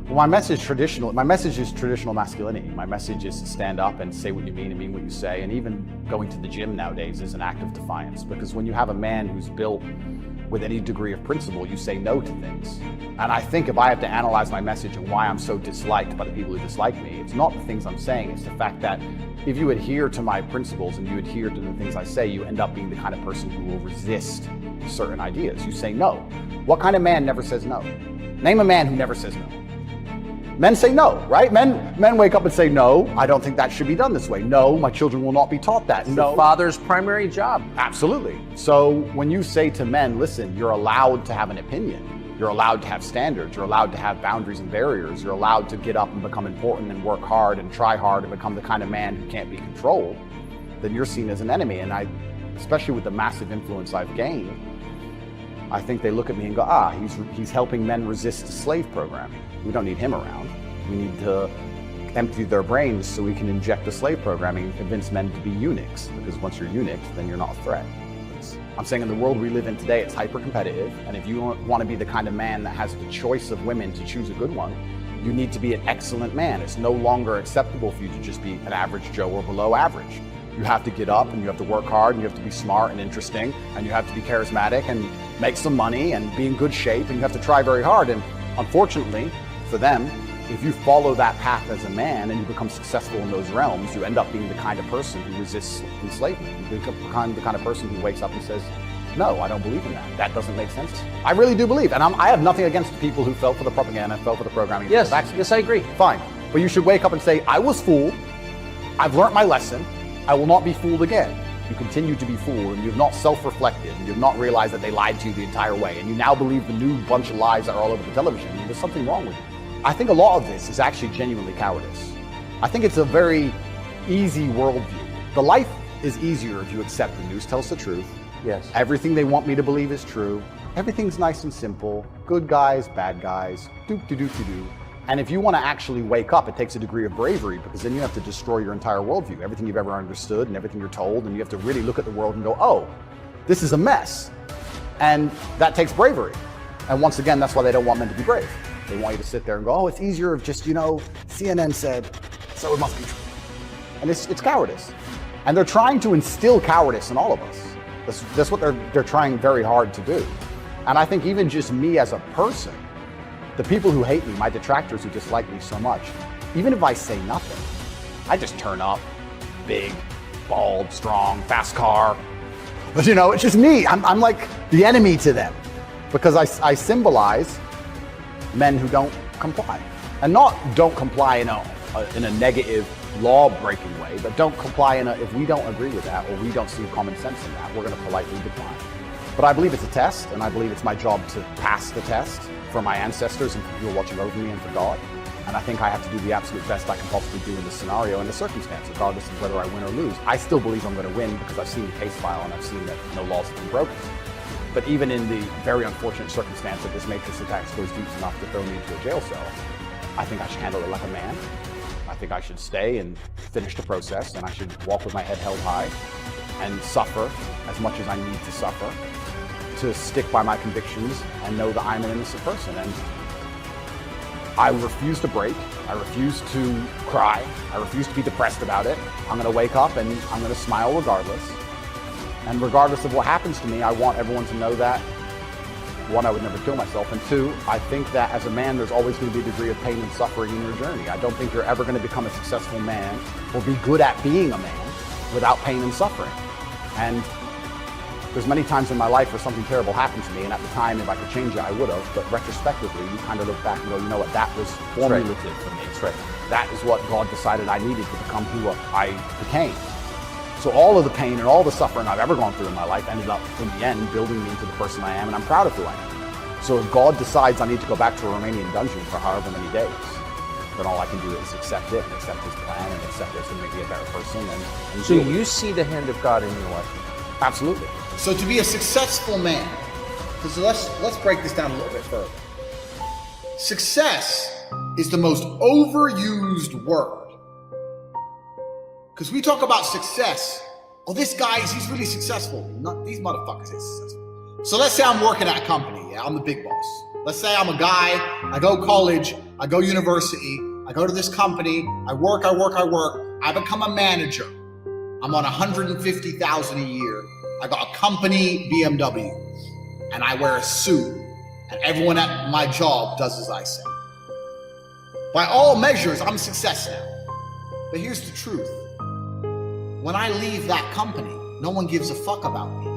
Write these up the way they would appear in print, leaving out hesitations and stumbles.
Well, my message is traditional masculinity. My message is to stand up and say what you mean and mean what you say. And even going to the gym nowadays is an act of defiance, because when you have a man who's built with any degree of principle, you say no to things. And I think if I have to analyze my message and why I'm so disliked by the people who dislike me, it's not the things I'm saying, it's the fact that if you adhere to my principles and you adhere to the things I say, you end up being the kind of person who will resist certain ideas. You say no. What kind of man never says no? Name a man who never says no. Men say no, right? Men wake up and say, no, I don't think that should be done this way. No, my children will not be taught that. It's no. the father's primary job. Absolutely. So when you say to men, listen, you're allowed to have an opinion. You're allowed to have standards. You're allowed to have boundaries and barriers. You're allowed to get up and become important and work hard and try hard and become the kind of man who can't be controlled, then you're seen as an enemy. And especially with the massive influence I've gained, I think they look at me and go, he's helping men resist the slave programming. We don't need him around. We need to empty their brains so we can inject the slave programming and convince men to be eunuchs, because once you're eunuchs, then you're not a threat. I'm saying in the world we live in today, it's hyper competitive, and if you want to be the kind of man that has the choice of women to choose a good one, you need to be an excellent man. It's no longer acceptable for you to just be an average Joe or below average. You have to get up and you have to work hard and you have to be smart and interesting and you have to be charismatic and make some money and be in good shape, and you have to try very hard. And unfortunately for them, if you follow that path as a man and you become successful in those realms, you end up being the kind of person who resists enslavement. You become the kind of person who wakes up and says, no, I don't believe in that. That doesn't make sense. I really do believe, and I have nothing against the people who fell for the propaganda, fell for the programming. Yes, yes, I agree. Fine, but you should wake up and say, I was fooled, I've learned my lesson, I will not be fooled again. You continue to be fooled, and you've not self-reflected, and you've not realized that they lied to you the entire way, and you now believe the new bunch of lies that are all over the television. There's something wrong with you. I think a lot of this is actually genuinely cowardice. I think it's a very easy worldview. The life is easier if you accept the news tells the truth. Yes. Everything they want me to believe is true. Everything's nice and simple. Good guys, bad guys, doop-de-doop-de-doo. And if you want to actually wake up, it takes a degree of bravery, because then you have to destroy your entire worldview, everything you've ever understood and everything you're told, and you have to really look at the world and go, oh, this is a mess. And that takes bravery. And once again, that's why they don't want men to be brave. They want you to sit there and go, oh, it's easier if just, CNN said, so it must be true. And it's cowardice. And they're trying to instill cowardice in all of us. That's what they're trying very hard to do. And I think even just me as a person, the people who hate me, my detractors who dislike me so much, even if I say nothing, I just turn up, big, bald, strong, fast car. But it's just me. I'm like the enemy to them, because I symbolize men who don't comply. And not don't comply in a negative law-breaking way, but don't comply if we don't agree with that or we don't see common sense in that, we're going to politely decline. But I believe it's a test, and I believe it's my job to pass the test for my ancestors and for people watching over me and for God. And I think I have to do the absolute best I can possibly do in this scenario and the circumstance, regardless of whether I win or lose. I still believe I'm going to win because I've seen the case file and I've seen that no laws have been broken. But even in the very unfortunate circumstance that this matrix attack goes deep enough to throw me into a jail cell, I think I should handle it like a man. I think I should stay and finish the process, and I should walk with my head held high and suffer as much as I need to suffer to stick by my convictions and know that I'm an innocent person. And I refuse to break. I refuse to cry. I refuse to be depressed about it. I'm going to wake up and I'm going to smile regardless. And regardless of what happens to me, I want everyone to know that, one, I would never kill myself, and two, I think that as a man, there's always going to be a degree of pain and suffering in your journey. I don't think you're ever going to become a successful man or be good at being a man without pain and suffering. And there's many times in my life where something terrible happened to me, and at the time, if I could change it, I would have. But retrospectively, you kind of look back and go, you know what, that was formulative for me. That's right. That is what God decided I needed to become who I became. So all of the pain and all the suffering I've ever gone through in my life ended up, in the end, building me into the person I am, and I'm proud of who I am. So if God decides I need to go back to a Romanian dungeon for however many days, then all I can do is accept it, and accept His plan, and accept it's going to make me a better person. And so you see the hand of God in your life? Absolutely. So to be a successful man, because let's break this down a little bit further. Success is the most overused word. Because we talk about success. Oh, this guy, he's really successful. Not these motherfuckers are successful. So let's say I'm working at a company. Yeah, I'm the big boss. Let's say I'm a guy, I go to college, I go university, I go to this company, I work. I become a manager. I'm on $150,000 a year. I got a company BMW, and I wear a suit, and everyone at my job does as I say. By all measures, I'm a success now. But here's the truth. When I leave that company, no one gives a fuck about me.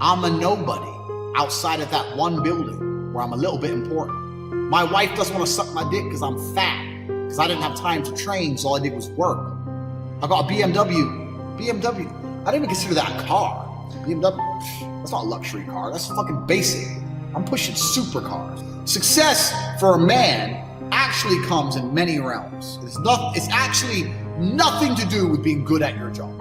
I'm a nobody outside of that one building where I'm a little bit important. My wife doesn't want to suck my dick because I'm fat, because I didn't have time to train, so all I did was work. I got a BMW. I didn't even consider that a car. BMW, that's not a luxury car. That's fucking basic. I'm pushing supercars. Success for a man actually comes in many realms. It's actually nothing to do with being good at your job.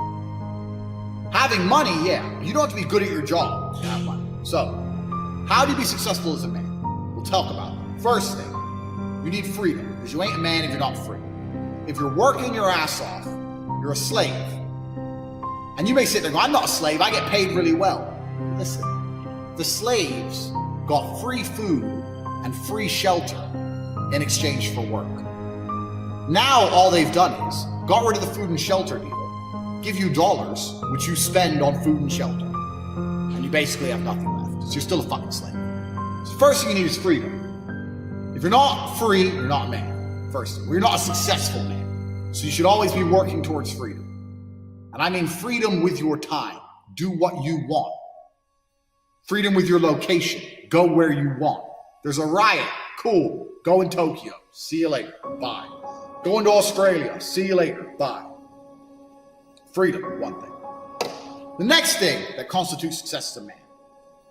Having money, yeah. You don't have to be good at your job to have money. So, how do you be successful as a man? We'll talk about it. First thing, you need freedom, because you ain't a man if you're not free. If you're working your ass off, you're a slave. And you may sit there and go, I'm not a slave, I get paid really well. Listen, the slaves got free food and free shelter in exchange for work. Now all they've done is got rid of the food and shelter deal, give you dollars, which you spend on food and shelter, and you basically have nothing left. So you're still a fucking slave. So first thing you need is freedom. If you're not free, you're not a man. First thing, you're not a successful man. So you should always be working towards freedom. And I mean freedom with your time. Do what you want. Freedom with your location. Go where you want. There's a riot. Cool. Go in Tokyo. See you later. Bye. Going to Australia. See you later. Bye. Freedom, one thing. The next thing that constitutes success as a man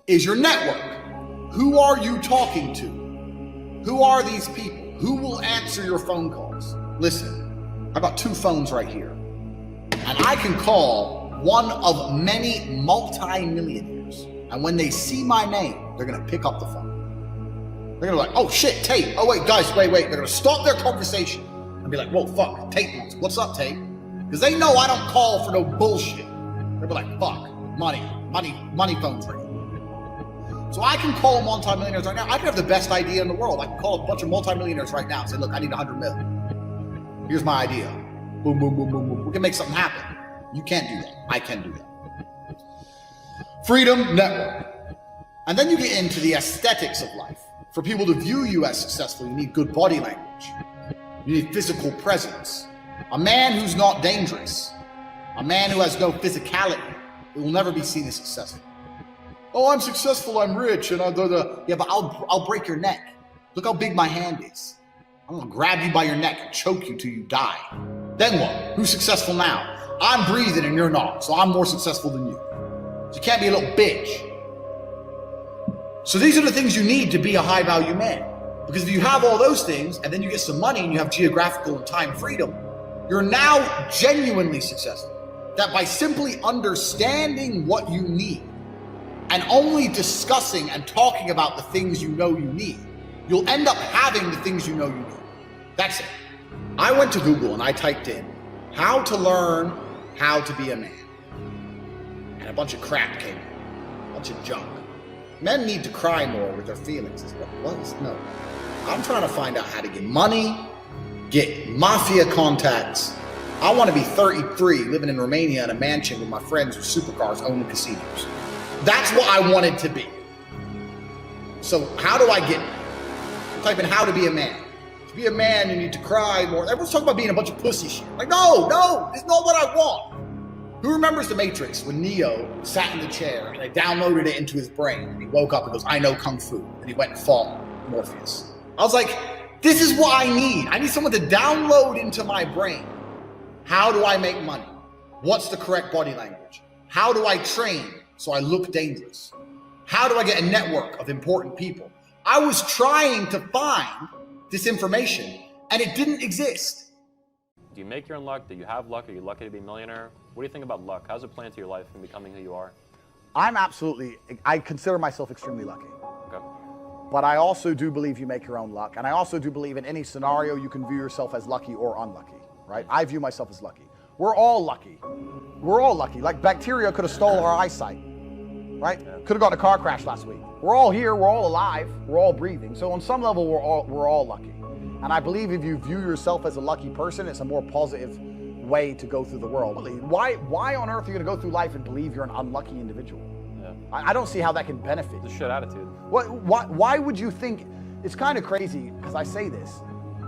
is your network. Who are you talking to? Who are these people? Who will answer your phone calls? Listen, I've got 2 phones right here. And I can call one of many multi-millionaires. And when they see my name, they're going to pick up the phone. They're going to be like, oh shit, Tate. Oh wait, guys, wait. They're going to stop their conversation and be like, whoa, fuck, Tate, what's up, Tate? Because they know I don't call for no bullshit. They'll be like, fuck, money phones ring. So I can call multi-millionaires right now. I can have the best idea in the world. I can call a bunch of multi-millionaires right now and say, look, I need 100 mil. Here's my idea. Boom, boom, boom, boom, boom. We can make something happen. You can't do that. I can do that. Freedom, network. And then you get into the aesthetics of life. For people to view you as successful, you need good body language. You need physical presence. A man who's not dangerous, a man who has no physicality, will never be seen as successful. Oh, I'm successful, I'm rich, and yeah, but I'll break your neck. Look how big my hand is. I'm gonna grab you by your neck and choke you till you die. Then what? Who's successful now? I'm breathing and you're not, so I'm more successful than you. So you can't be a little bitch. So these are the things you need to be a high value man. Because if you have all those things, and then you get some money and you have geographical and time freedom, you're now genuinely successful. That by simply understanding what you need, and only discussing and talking about the things you know you need, you'll end up having the things you know you need. That's it. I went to Google and I typed in, how to learn how to be a man. And a bunch of crap came in, a bunch of junk. Men need to cry more with their feelings. What? No. I'm trying to find out how to get money, get mafia contacts. I want to be 33, living in Romania in a mansion with my friends with supercars, owning casinos. That's what I wanted to be. So how do I get it? Type in how to be a man. To be a man, you need to cry more. Everyone's talking about being a bunch of pussy shit. Like, no, it's not what I want. Who remembers The Matrix when Neo sat in the chair and they downloaded it into his brain and he woke up and goes, I know Kung Fu. And he went and fought Morpheus. I was like, this is what I need. I need someone to download into my brain. How do I make money? What's the correct body language? How do I train so I look dangerous? How do I get a network of important people? I was trying to find this information and it didn't exist. Do you make your own luck? Do you have luck? Are you lucky to be a millionaire? What do you think about luck? How's it play into your life and becoming who you are? I consider myself extremely lucky. Okay. But I also do believe you make your own luck. And I also do believe in any scenario you can view yourself as lucky or unlucky, right? I view myself as lucky. We're all lucky. We're all lucky. Like bacteria could have stolen our eyesight. right? Could have gotten a car crash last week. We're all here, we're all alive, we're all breathing. So on some level, we're all lucky. And I believe if you view yourself as a lucky person, it's a more positive way to go through the world. Why on earth are you gonna go through life and believe you're an unlucky individual? Yeah. I don't see how that can benefit It's a you. shit attitude. Why would you think, it's kind of crazy, because I say this,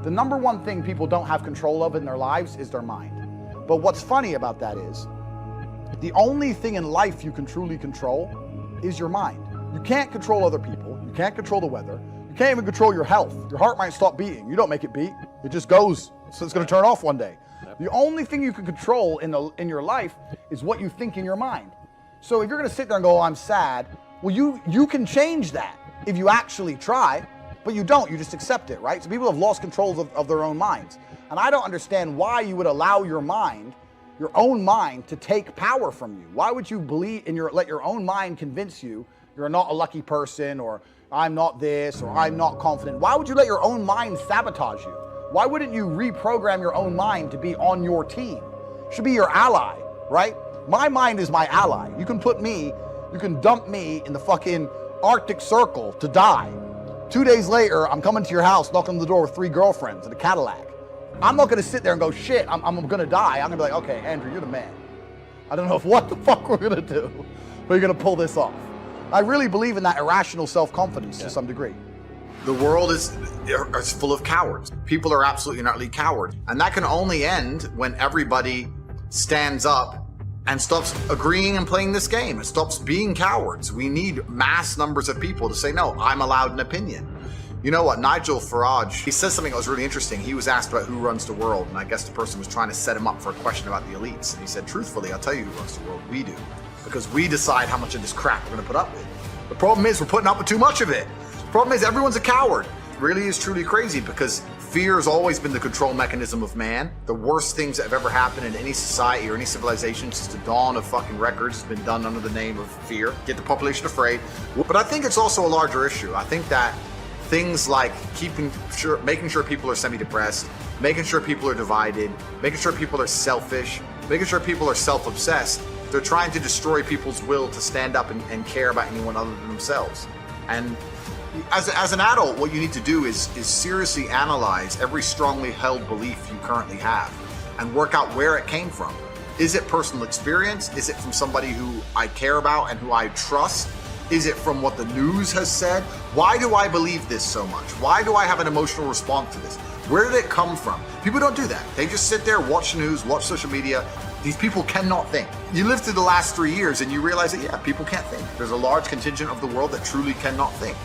the number one thing people don't have control of in their lives is their mind. But what's funny about that is, the only thing in life you can truly control is your mind. You can't control other people, you can't control the weather, you can't even control your health. Your heart might stop beating, you don't make it beat, it just goes, so it's gonna turn off one day. The only thing you can control in your life is what you think in your mind. So if you're gonna sit there and go, oh, I'm sad, well, you can change that if you actually try, but you don't, you just accept it, right? So people have lost control of their own minds. And I don't understand why you would allow your own mind to take power from you. Why would you let your own mind convince you you're not a lucky person, or I'm not this, or I'm not confident? Why would you let your own mind sabotage you? Why wouldn't you reprogram your own mind to be on your team? It should be your ally, right? My mind is my ally. You can dump me in the fucking Arctic Circle to die. 2 days later, I'm coming to your house, knocking on the door with 3 girlfriends in a Cadillac. I'm not gonna sit there and go, shit, I'm gonna die. I'm gonna be like, okay, Andrew, you're the man. I don't know what the fuck we're gonna do, but you're gonna pull this off. I really believe in that irrational self-confidence to some degree. The world is full of cowards. People are absolutely and utterly cowards. And that can only end when everybody stands up and stops agreeing and playing this game. It stops being cowards. We need mass numbers of people to say, no, I'm allowed an opinion. You know what, Nigel Farage, he says something that was really interesting. He was asked about who runs the world, and I guess the person was trying to set him up for a question about the elites. And he said, truthfully, I'll tell you who runs the world. We do. Because we decide how much of this crap we're gonna put up with. The problem is we're putting up with too much of it. The problem is everyone's a coward. It really is truly crazy, because fear has always been the control mechanism of man. The worst things that have ever happened in any society or any civilization since the dawn of fucking records has been done under the name of fear. Get the population afraid. But I think it's also a larger issue. I think that things like making sure people are semi-depressed, making sure people are divided, making sure people are selfish, making sure people are self-obsessed, they're trying to destroy people's will to stand up and care about anyone other than themselves. And as an adult, what you need to do is seriously analyze every strongly held belief you currently have and work out where it came from. Is it personal experience? Is it from somebody who I care about and who I trust? Is it from what the news has said? Why do I believe this so much? Why do I have an emotional response to this? Where did it come from? People don't do that. They just sit there, watch the news, watch social media. These people cannot think. You live through the last 3 years and you realize that, yeah, people can't think. There's a large contingent of the world that truly cannot think.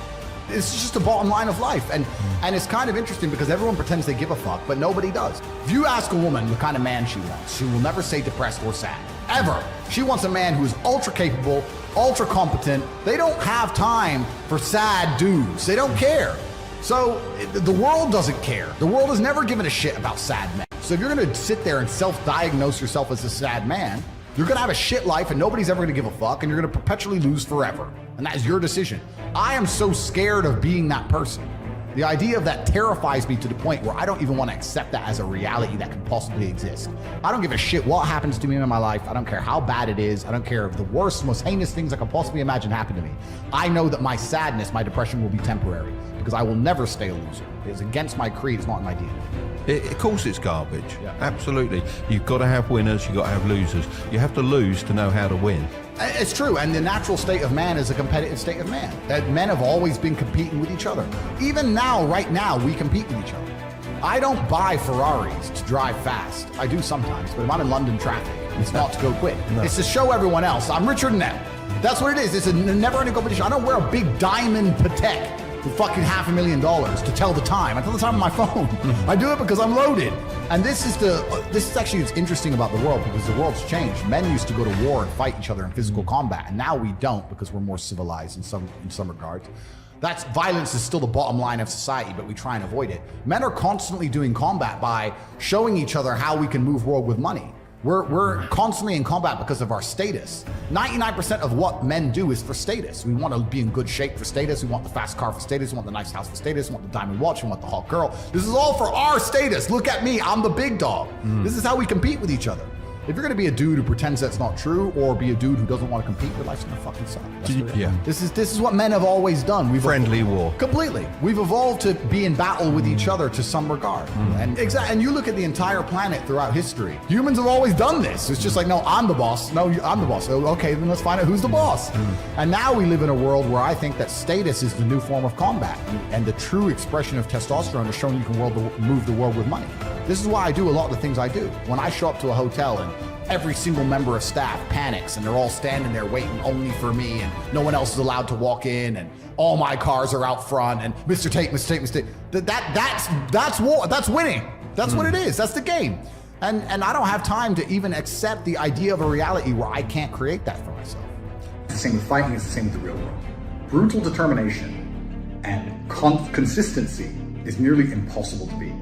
It's just the bottom line of life. And it's kind of interesting because everyone pretends they give a fuck, but nobody does. If you ask a woman what kind of man she wants, she will never say depressed or sad, ever. She wants a man who is ultra capable, ultra competent. They don't have time for sad dudes. They don't care. So the world doesn't care. The world has never given a shit about sad men. So if you're gonna sit there and self-diagnose yourself as a sad man, you're gonna have a shit life and nobody's ever gonna give a fuck, and you're gonna perpetually lose forever. And that is your decision. I am so scared of being that person. The idea of that terrifies me to the point where I don't even want to accept that as a reality that can possibly exist. I don't give a shit what happens to me in my life. I don't care how bad it is. I don't care if the worst, most heinous things I could possibly imagine happen to me. I know that my sadness, my depression will be temporary because I will never stay a loser. It's against my creed. It's not in my DNA. Of course it's garbage. Yeah. Absolutely. You've got to have winners, you've got to have losers. You have to lose to know how to win. It's true, and the natural state of man is a competitive state of man. That men have always been competing with each other. Even now, right now, we compete with each other. I don't buy Ferraris to drive fast. I do sometimes, but if I'm in London traffic, it's not to go quick. No. It's to show everyone else I'm richer than them. That's what it is. It's a never-ending competition. I don't wear a big diamond Patek for fucking $500,000 to tell the time. I tell the time on my phone. I do it because I'm loaded. And this is actually what's interesting about the world, because the world's changed. Men used to go to war and fight each other in physical combat, and now we don't because we're more civilized in some regards. Violence is still the bottom line of society, but we try and avoid it. Men are constantly doing combat by showing each other how we can move world with money. We're constantly in combat because of our status. 99% of what men do is for status. We want to be in good shape for status. We want the fast car for status. We want the nice house for status. We want the diamond watch. We want the hot girl. This is all for our status. Look at me. I'm the big dog. This is how we compete with each other. If you're gonna be a dude who pretends that's not true, or be a dude who doesn't want to compete, your life's gonna fucking suck. Yeah. This is what men have always done. We've Friendly war. Completely. We've evolved to be in battle with each other to some regard. And you look at the entire planet throughout history. Humans have always done this. It's just like, no, I'm the boss. No, I'm the boss. Okay, then let's find out who's the boss. And now we live in a world where I think that status is the new form of combat. And the true expression of testosterone is showing you can move the world with money. This is why I do a lot of the things I do. When I show up to a hotel and every single member of staff panics and they're all standing there waiting only for me and no one else is allowed to walk in and all my cars are out front and Mr. Tate. That's war. That's winning. That's what it is. That's the game. And I don't have time to even accept the idea of a reality where I can't create that for myself. It's the same with fighting, it's the same with the real world. Brutal determination and consistency is nearly impossible to beat.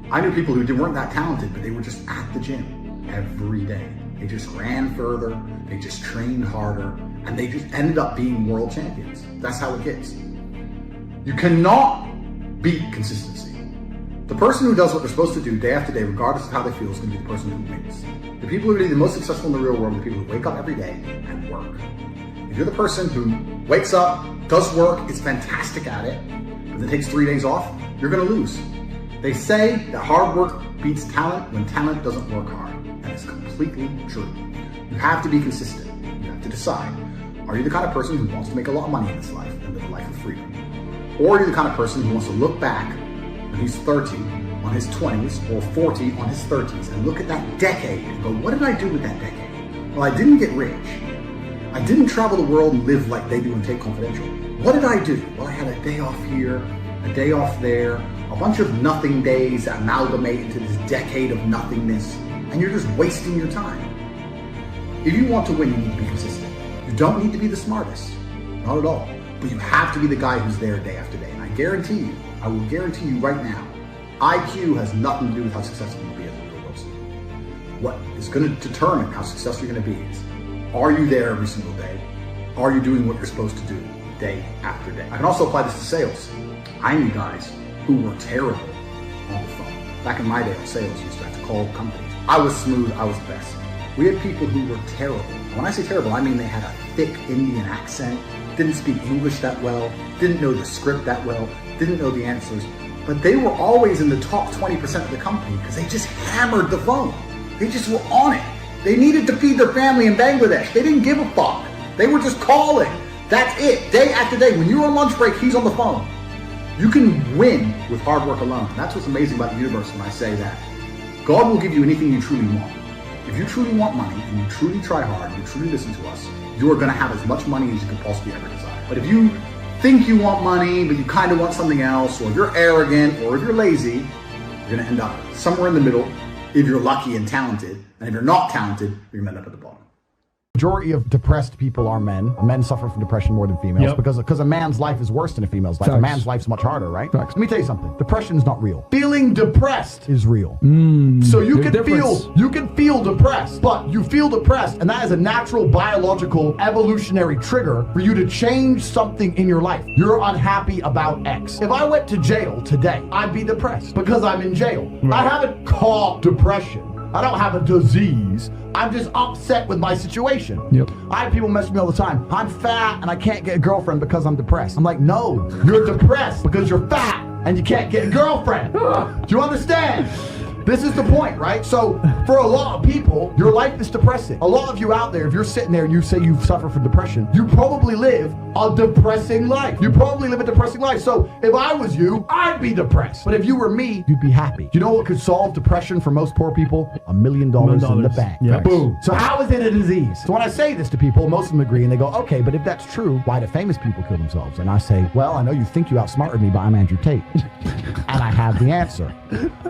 I knew people who weren't that talented, but they were just at the gym every day. They just ran further, they just trained harder, and they just ended up being world champions. That's how it gets. You cannot beat consistency. The person who does what they're supposed to do day after day, regardless of how they feel, is going to be the person who wins. The people who are the most successful in the real world are the people who wake up every day and work. If you're the person who wakes up, does work, is fantastic at it, but then takes 3 days off, you're going to lose. They say that hard work beats talent when talent doesn't work hard. And it's completely true. You have to be consistent. You have to decide. Are you the kind of person who wants to make a lot of money in this life and live a life of freedom? Or are you the kind of person who wants to look back when he's 30 on his 20s or 40 on his 30s and look at that decade and go, what did I do with that decade? Well, I didn't get rich. I didn't travel the world and live like they do in Tate Confidential. What did I do? Well, I had a day off here, a day off there, a bunch of nothing days that amalgamate into this decade of nothingness, and you're just wasting your time. If you want to win, you need to be consistent. You don't need to be the smartest, not at all, but you have to be the guy who's there day after day. And I guarantee you, I will guarantee you right now, IQ has nothing to do with how successful you'll be as a real person. What is going to determine how successful you're going to be is, are you there every single day? Are you doing what you're supposed to do day after day? I can also apply this to sales. I knew guys who were terrible on the phone. Back in my day, sales used to have to call companies. I was smooth, I was the best. We had people who were terrible. When I say terrible, I mean they had a thick Indian accent, didn't speak English that well, didn't know the script that well, didn't know the answers, but they were always in the top 20% of the company because they just hammered the phone. They just were on it. They needed to feed their family in Bangladesh. They didn't give a fuck. They were just calling. That's it, day after day. When you're on lunch break, he's on the phone. You can win with hard work alone. That's what's amazing about the universe when I say that. God will give you anything you truly want. If you truly want money and you truly try hard, you truly listen to us, you are going to have as much money as you could possibly ever desire. But if you think you want money, but you kind of want something else, or if you're arrogant, or if you're lazy, you're going to end up somewhere in the middle if you're lucky and talented. And if you're not talented, you're going to end up at the bottom. Majority of depressed people are men. Men suffer from depression more than females because a man's life is worse than a female's life. A man's life's much harder, right? Let me tell you something. Depression is not real. Feeling depressed is real. So you can feel depressed, but you feel depressed, and that is a natural biological evolutionary trigger for you to change something in your life. You're unhappy about X. If I went to jail today, I'd be depressed because I'm in jail. I haven't caught depression. I don't have a disease. I'm just upset with my situation. I have people message me all the time. I'm fat and I can't get a girlfriend because I'm depressed. I'm like, no, you're depressed because you're fat and you can't get a girlfriend. Do you understand? This is the point, right? So for a lot of people, your life is depressing. A lot of you out there, if you're sitting there and you say you suffer from depression, you probably live a depressing life. You probably live a depressing life. So if I was you, I'd be depressed. But if you were me, you'd be happy. Do you know what could solve depression for most poor people? $1 million in the bank. Boom. So how is it a disease? So when I say this to people, most of them agree and they go, okay, but if that's true, why do famous people kill themselves? And I say, well, I know you think you outsmarted me, but I'm Andrew Tate. And I have the answer.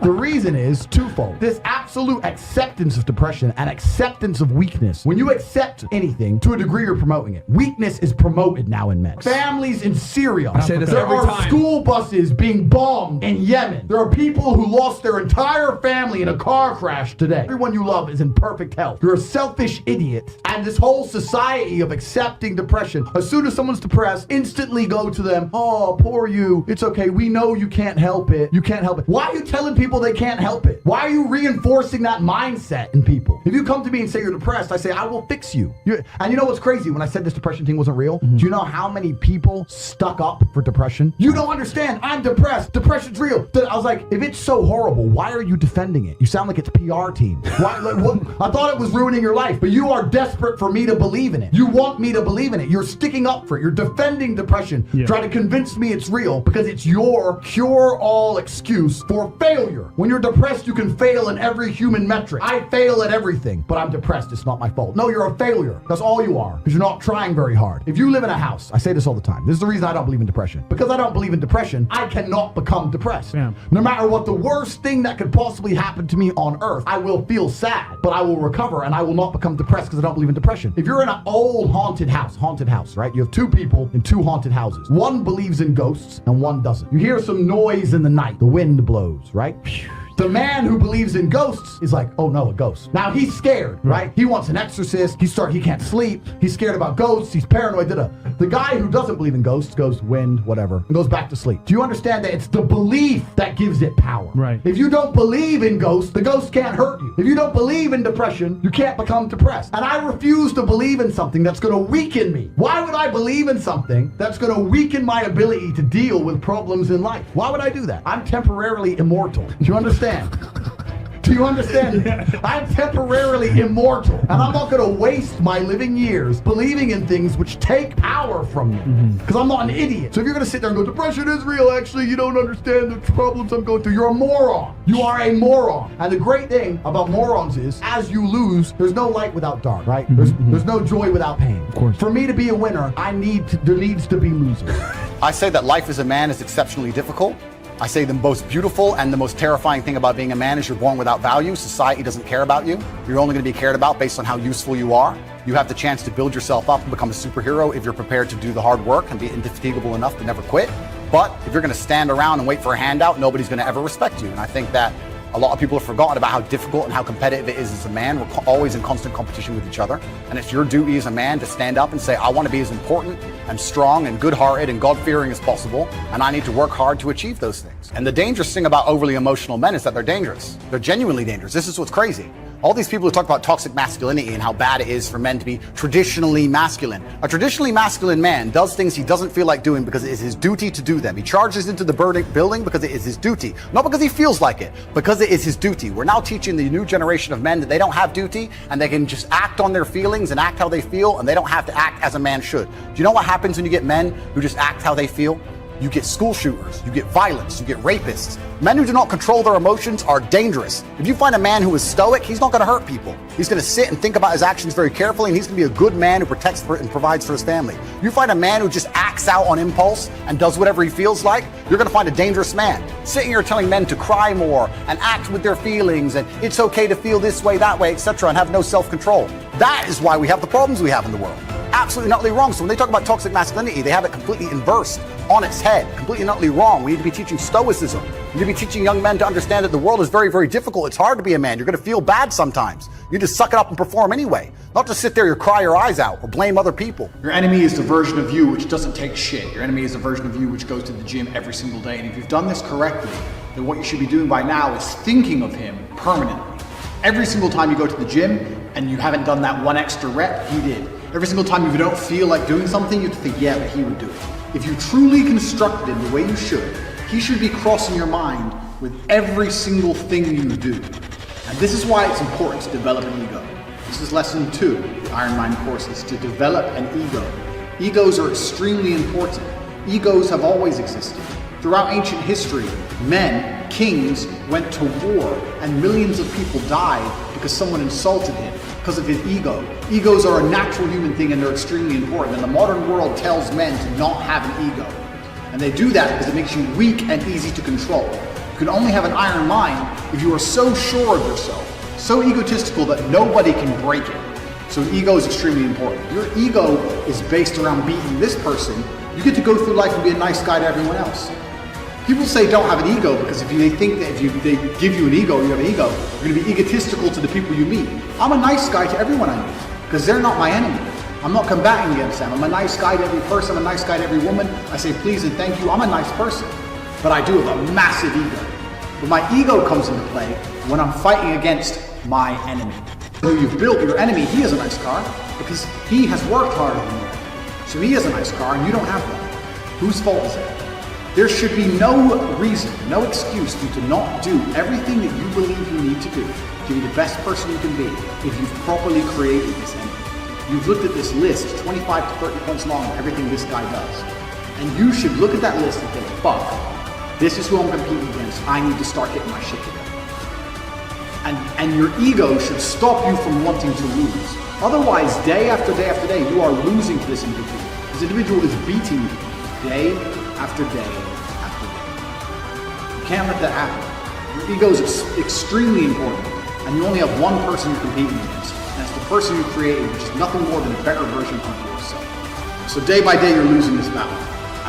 The reason is twofold. This absolute acceptance of depression and acceptance of weakness. When you accept anything, to a degree you're promoting it. Weakness is promoted now in men. Families in Syria. I say this there every are time. school buses being bombed in Yemen. There are people who lost their entire family in a car crash today. Everyone you love is in perfect health. You're a selfish idiot. And this whole society of accepting depression, as soon as someone's depressed, instantly go to them, oh, poor you. It's okay. We know you can't help it. You can't help it. Why are you telling people they can't help it? Why are you reinforcing that mindset in people? If you come to me and say you're depressed, I say, I will fix you. And you know what's crazy? When I said this depression thing wasn't real, do you know how many people stuck up for depression? You don't understand. I'm depressed. Depression's real. I was like, if it's so horrible, why are you defending it? You sound like it's PR team. Why? Like, what? I thought it was ruining your life, but you are desperate for me to believe in it. You want me to believe in it. You're sticking up for it. You're defending depression, trying to convince me it's real because it's your cure-all excuse for failure. When you're depressed, you can fail in every human metric. I fail at everything, but I'm depressed. It's not my fault. No, you're a failure. That's all you are, because you're not trying very hard. If you live in a house, I say this all the time. This is the reason I don't believe in depression. Because I don't believe in depression, I cannot become depressed. No matter what the worst thing that could possibly happen to me on earth, I will feel sad, but I will recover and I will not become depressed because I don't believe in depression. If you're in an old haunted house, right? You have two people in two haunted houses. One believes in ghosts and one doesn't. You hear some noise in the night. The wind blows, right? The man who believes in ghosts is like, oh no, a ghost. Now he's scared, right? He wants an exorcist. He can't sleep. He's scared about ghosts. He's paranoid. The guy who doesn't believe in ghosts goes wind, whatever, and goes back to sleep. Do you understand that it's the belief that gives it power? Right. If you don't believe in ghosts, the ghost can't hurt you. If you don't believe in depression, you can't become depressed. And I refuse to believe in something that's going to weaken me. Why would I believe in something that's going to weaken my ability to deal with problems in life? Why would I do that? I'm temporarily immortal. Do you understand? Do you understand? I'm temporarily immortal, and I'm not going to waste my living years believing in things which take power from me, because I'm not an idiot. So if you're going to sit there and go, depression is real, actually, you don't understand the problems I'm going through, you're a moron. You are a moron. And the great thing about morons is, as you lose, there's no light without dark, right? There's no joy without pain. Of course. For me to be a winner, there needs to be losers. I say that life as a man is exceptionally difficult. I say the most beautiful and the most terrifying thing about being a man is you're born without value. Society doesn't care about you. You're only going to be cared about based on how useful you are. You have the chance to build yourself up and become a superhero if you're prepared to do the hard work and be indefatigable enough to never quit. But if you're going to stand around and wait for a handout, nobody's going to ever respect you. And I think that a lot of people have forgotten about how difficult and how competitive it is as a man. We're always in constant competition with each other. And it's your duty as a man to stand up and say, I want to be as important and strong and good-hearted and God-fearing as possible, and I need to work hard to achieve those things. And the dangerous thing about overly emotional men is that they're dangerous. They're genuinely dangerous. This is what's crazy. All these people who talk about toxic masculinity and how bad it is for men to be traditionally masculine. A traditionally masculine man does things he doesn't feel like doing because it is his duty to do them. He charges into the building because it is his duty. Not because he feels like it, because it is his duty. We're now teaching the new generation of men that they don't have duty and they can just act on their feelings and act how they feel, and they don't have to act as a man should. Do you know what happens when you get men who just act how they feel? You get school shooters, you get violence, you get rapists. Men who do not control their emotions are dangerous. If you find a man who is stoic, he's not going to hurt people. He's going to sit and think about his actions very carefully, and he's going to be a good man who protects and provides for his family. You find a man who just acts out on impulse and does whatever he feels like, you're going to find a dangerous man. Sitting here telling men to cry more and act with their feelings and it's okay to feel this way, that way, etc., and have no self-control. That is why we have the problems we have in the world. Absolutely and utterly wrong. So when they talk about toxic masculinity, they have it completely inversed on its head, completely and utterly wrong. We need to be teaching stoicism. We need to be teaching young men to understand that the world is very, very difficult. It's hard to be a man. You're going to feel bad sometimes. You just suck it up and perform anyway. Not to sit there and cry your eyes out or blame other people. Your enemy is the version of you which doesn't take shit. Your enemy is the version of you which goes to the gym every single day. And if you've done this correctly, then what you should be doing by now is thinking of him permanently. Every single time you go to the gym and you haven't done that one extra rep, he did. Every single time you don't feel like doing something, you have to think, yeah, but he would do it. If you truly constructed him the way you should, he should be crossing your mind with every single thing you do. And this is why it's important to develop an ego. This is lesson 2 of the Iron Mind course, is to develop an ego. Egos are extremely important. Egos have always existed. Throughout ancient history, men, kings, went to war, and millions of people died because someone insulted him, because of his ego. Egos are a natural human thing and they're extremely important. And the modern world tells men to not have an ego. And they do that because it makes you weak and easy to control. You can only have an iron mind if you are so sure of yourself, so egotistical that nobody can break it. So an ego is extremely important. If your ego is based around beating this person, you get to go through life and be a nice guy to everyone else. People say don't have an ego because they think that if they give you an ego, you have an ego, you're going to be egotistical to the people you meet. I'm a nice guy to everyone I meet because they're not my enemy. I'm not combating against them. I'm a nice guy to every person. I'm a nice guy to every woman. I say please and thank you. I'm a nice person. But I do have a massive ego. But my ego comes into play when I'm fighting against my enemy. Who you've built, your enemy, he has a nice car because he has worked harder than you. So he has a nice car and you don't have one. Whose fault is it? There should be no reason, no excuse for you to not do everything that you believe you need to do to be the best person you can be if you've properly created this enemy. You've looked at this list, 25 to 30 points long of everything this guy does. And you should look at that list and think, fuck, this is who I'm competing against. I need to start getting my shit together. And your ego should stop you from wanting to lose. Otherwise, day after day after day, you are losing to this individual. This individual is beating you day after day after day. You can't let that happen. Your ego is extremely important, and you only have one person you're competing against, and it's the person you created, which is nothing more than a better version of yourself. So day by day, you're losing this battle,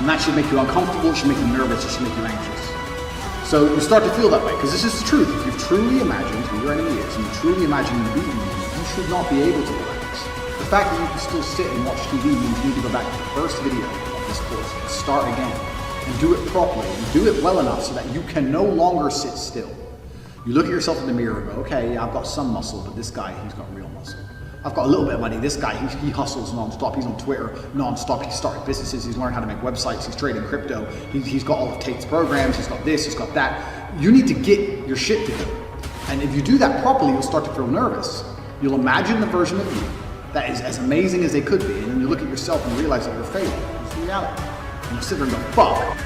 and that should make you uncomfortable, it should make you nervous, it should make you anxious. So you start to feel that way, because this is the truth. If you've truly imagined who your enemy is, and you truly imagine him beating you, you should not be able to relax. The fact that you can still sit and watch TV means you need to go back to the first video of this course and start again, and do it properly, and do it well enough so that you can no longer sit still. You look at yourself in the mirror and go, okay, yeah, I've got some muscle, but this guy, he's got real muscle. I've got a little bit of money. This guy, he hustles non-stop. He's on Twitter non-stop. He's starting businesses. He's learned how to make websites. He's trading crypto. He's got all of Tate's programs. He's got this. He's got that. You need to get your shit together. And if you do that properly, you'll start to feel nervous. You'll imagine the version of you that is as amazing as they could be. And then you look at yourself and realize that you're failing. It's reality. And you sit there and go, fuck.